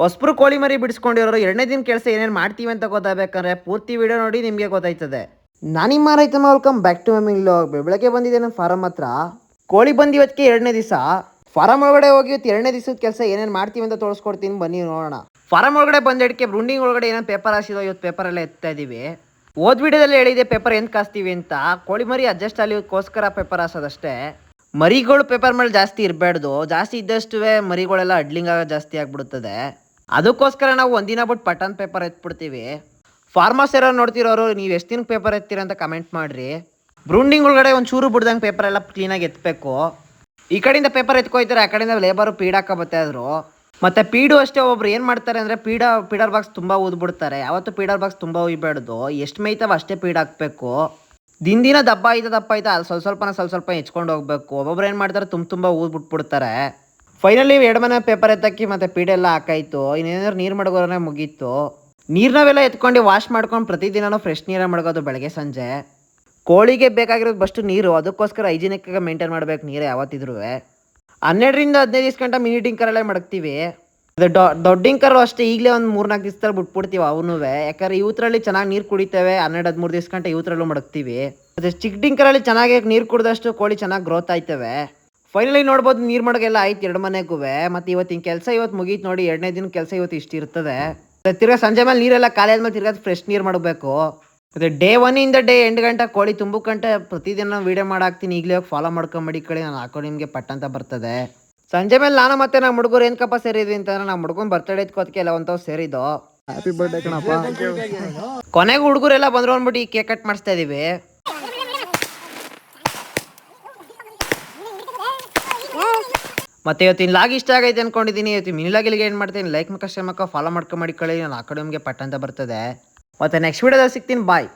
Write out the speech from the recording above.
ಹೊಸಬ್ರು ಕೋಳಿ ಮರಿ ಬಿಡಿಸ್ಕೊಂಡಿರೋರು ಎರಡನೇ ದಿನ ಕೆಲಸ ಏನೇನು ಮಾಡ್ತೀವಿ ಅಂತ ಗೊತ್ತಾಗಬೇಕಂದ್ರೆ ಪೂರ್ತಿ ವಿಡಿಯೋ ನೋಡಿ ನಿಮಗೆ ಗೊತ್ತಾಯ್ತದೆ. ನಾನು ನಿಮ್ಮ ರೈತಮ್ಮ, welcome back to my vlog. ಬೆಳಗ್ಗೆ ಬಂದಿದೆ ನನ್ನ ಫಾರಮ್ ಹತ್ರ. ಕೋಳಿ ಬಂದು ಇವತ್ತಿಗೆ ಎರಡನೇ ದಿವಸ. ಫಾರಮ್ ಒಳಗಡೆ ಹೋಗಿ ಇವತ್ತು ಎರಡನೇ ದಿವಸದ ಕೆಲಸ ಏನೇನು ಮಾಡ್ತೀವಿ ಅಂತ ತೋರಿಸ್ಕೊಡ್ತೀನಿ, ಬನ್ನಿ ನೋಡೋಣ. ಫಾರಮ್ ಒಳಗಡೆ ಬಂದಿದ್ದಕ್ಕೆ ಬ್ರೂಡಿಂಗ್ ಒಳಗಡೆ ಏನೇನು ಪೇಪರ್ ಹಾಸಿದೋ ಇವತ್ತು ಪೇಪರೆಲ್ಲ ಎತ್ತಾ ಇದ್ದೀವಿ. ಓದ್ ವಿಡಿಯೋದಲ್ಲಿ ಹೇಳಿದೆ ಪೇಪರ್ ಏನು ಕಾಸ್ತೀವಿ ಅಂತ. ಕೋಳಿ ಮರಿ ಅಡ್ಜಸ್ಟ್ ಆಗಲಿಕ್ಕೋಸ್ಕರ ಪೇಪರ್ ಹಾಸೋದಷ್ಟೇ. ಮರಿಗಳು ಪೇಪರ್ ಮೇಲೆ ಜಾಸ್ತಿ ಇರಬಾರ್ದು, ಜಾಸ್ತಿ ಇದ್ದಷ್ಟು ಮರಿಗಳೆಲ್ಲ ಅಡ್ಲಿಂಗ್ ಆಗ ಜಾಸ್ತಿ ಆಗಿಬಿಡುತ್ತದೆ. ಅದಕ್ಕೋಸ್ಕರ ನಾವು ಒಂದಿನ ಬಿಟ್ಟು ಪಟನ್ ಪೇಪರ್ ಎತ್ಬಿಡ್ತೀವಿ. ಫಾರ್ಮರ್ಸ್ ಯಾರು ನೋಡ್ತಿರೋರು ನೀವು ಎಷ್ಟು ದಿನಕ್ಕೆ ಪೇಪರ್ ಎತ್ತೀರ ಅಂತ ಕಮೆಂಟ್ ಮಾಡಿರಿ. ಬ್ರೂಡಿಂಗ್ ಒಳಗಡೆ ಒಂದು ಚೂರು ಬಿಡ್ದಂಗೆ ಪೇಪರ್ ಎಲ್ಲ ಕ್ಲೀನಾಗಿ ಎತ್ತಬೇಕು. ಈ ಕಡೆಯಿಂದ ಪೇಪರ್ ಎತ್ಕೊಯ್ತಾರೆ, ಆ ಕಡೆಯಿಂದ ಲೇಬರು ಪೀಡ್ ಹಾಕೋ ಬರ್ತಾಯಿದ್ರು. ಮತ್ತು ಪೀಡು ಅಷ್ಟೇ, ಒಬ್ರು ಏನು ಮಾಡ್ತಾರೆ ಅಂದರೆ ಪೀಡರ್ ಬಾಕ್ಸ್ ತುಂಬ ಊದ್ಬಿಡ್ತಾರೆ. ಯಾವತ್ತು ಪೀಡರ್ ಬಾಕ್ಸ್ ತುಂಬ ಉಯ್ಬೇಡ್ದು, ಎಷ್ಟು ಮೇಯ್ತಾವ ಅಷ್ಟೇ ಪೀಡ್ ಹಾಕಬೇಕು. ದಿನ ದಪ್ಪ ಆಯ್ತಾ ಅದು ಸ್ವಲ್ಪ ಹೆಚ್ಕೊಂಡು ಹೋಗ್ಬೇಕು. ಒಬ್ಬೊಬ್ರು ಏನು ಮಾಡ್ತಾರೆ ತುಂಬ ಊದ್ಬಿಟ್ಬಿಡ್ತಾರೆ. ಫೈನಲಿ ಎರಡು ಮನೆ ಪೇಪರ್ ಎತ್ತಕ್ಕಿ ಮತ್ತು ಪೀಡೆಲ್ಲ ಹಾಕಾಯ್ತು. ಇನ್ನೇನಾದ್ರು ನೀರು ಮಡಗೋರೇ ಮುಗೀತು. ನೀರನ್ನೆಲ್ಲ ಎತ್ಕೊಂಡು ವಾಶ್ ಮಾಡ್ಕೊಂಡು ಪ್ರತಿದಿನವೂ ಫ್ರೆಶ್ ನೀರೇ ಮಡಗೋದು ಬೆಳಗ್ಗೆ ಸಂಜೆ. ಕೋಳಿಗೆ ಬೇಕಾಗಿರೋದು ಬಷ್ಟು ನೀರು, ಅದಕ್ಕೋಸ್ಕರ ಹೈಜಿನಿಕ್ಕಾಗಿ ಮೇಂಟೈನ್ ಮಾಡಬೇಕು ನೀರು ಯಾವತ್ತಿದ್ರೂ. 12ರಿಂದ 15 ದಿವಸ ಗಂಟ ಮಿನಿ ಟಿಂಕರಲ್ಲೇ ಮಡಗ್ತೀವಿ. ಅದು ದೊಡ್ಡ ಟಿಂಕರು ಅಷ್ಟೇ, ಈಗಲೇ ಒಂದು 3-4 ದಿವಸದಲ್ಲಿ ಬಿಟ್ಬಿಡ್ತೀವಿ ಅವನು. ಯಾಕಂದರೆ ಇವತ್ತರಲ್ಲಿ ಚೆನ್ನಾಗಿ ನೀರು ಕುಡಿತೇವೆ. 12-13 ದಿವಸ ಗಂಟೆ ಇವತ್ತರಲ್ಲೂ ಮಡಗ್ತೀವಿ. ಮತ್ತು ಚಿಕ್ಕ ಟಿಂಕರಲ್ಲಿ ಚೆನ್ನಾಗಿ ನೀರು ಕುಡಿದಷ್ಟು ಕೋಳಿ ಚೆನ್ನಾಗಿ ಗ್ರೋತ್ ಆಯ್ತವೆ. ಫೈನಲಿ ನೋಡ್ಬೋದು ನೀರು ಮಡಗೆಲ್ಲ ಆಯ್ತು ಎರಡು ಮನೆಗೂ. ಮತ್ತು ಇವತ್ತಿನ ಕೆಲಸ ಇವತ್ತು ಮುಗೀತು ನೋಡಿ. ಎರಡನೇ ದಿನ ಕೆಲಸ ಇವತ್ತು ಇಷ್ಟು ಇರ್ತದೆ. ತಿರ್ಗಾ ಸಂಜೆ ಮೇಲೆ ನೀರೆಲ್ಲ ಖಾಲಿ ಆದ್ಮೇಲೆ ತಿರ್ಗಾ ಫ್ರೆಶ್ ನೀರು ಮಾಡಬೇಕು. ಮತ್ತು ಡೇ 1 ಡೇ ಎಂಡ್ ಗಂಟೆ ಕೋಳಿ ತುಂಬಕ್ಕಂಟೆ ಪ್ರತಿದಿನ ವೀಡಿಯೋ ಮಾಡಾಕ್ತೀನಿ. ಈಗಲೇ ಹೋಗಿ ಫಾಲೋ ಮಾಡ್ಕೊಂಬಿಡಿ ಕಡೆ, ನಾನು ಹಾಕೋ ನಿಮಗೆ ಪಟ್ ಅಂತ ಬರ್ತದೆ. ಸಂಜೆ ಮೇಲೆ ನಾನು ಮತ್ತೆ ನಮ್ಮ ಹುಡುಗರು ಏನು ಕಪ್ಪ ಸೇರಿದ್ವಿ ಅಂತಂದ್ರೆ, ನಮ್ಮ ಹುಡುಗನ ಬರ್ತಡೇ ಇದ್ಕೋದಕ್ಕೆ ಎಲ್ಲ ಒಂಥವು ಸೇರಿದ್ದು. ಹ್ಯಾಪಿ ಬರ್ಡೇ ಕಣಪ್ಪ. ಕೊನೆಗೆ ಹುಡುಗರೆಲ್ಲ ಬಂದ್ರು ಅಂದ್ಬಿಟ್ಟು ಈ ಕೇಕ್ ಕಟ್ ಮಾಡಿಸ್ತಾ ಇದೀವಿ. ಮತ್ತೆ ಇವತ್ತಿನ ಲಾಗ್ ಇಷ್ಟ ಆಗೈತೆ ಅನ್ಕೊಂಡಿದ್ದೀನಿ. ಇವತ್ತು ಮಿನಿಲಾಗಿಲ್ಗೆ ಏನು ಮಾಡ್ತೀನಿ, ಲೈಕ್ ಮಕ್ಕ ಶೇರ್ ಮಕ್ಕ ಫಾಲೋ ಮಾಡ್ಕೊಂಡಿ ಕಳಿ, ನಾನು ಆ ಕಡೆ ನಿಮಗೆ ಪಟ್ ಅಂತ ಬರ್ತದೆ. ಮತ್ತೆ ನೆಕ್ಸ್ಟ್ ವಿಡಿಯೋದಲ್ಲಿ ಸಿಗ್ತೀನಿ, ಬಾಯ್.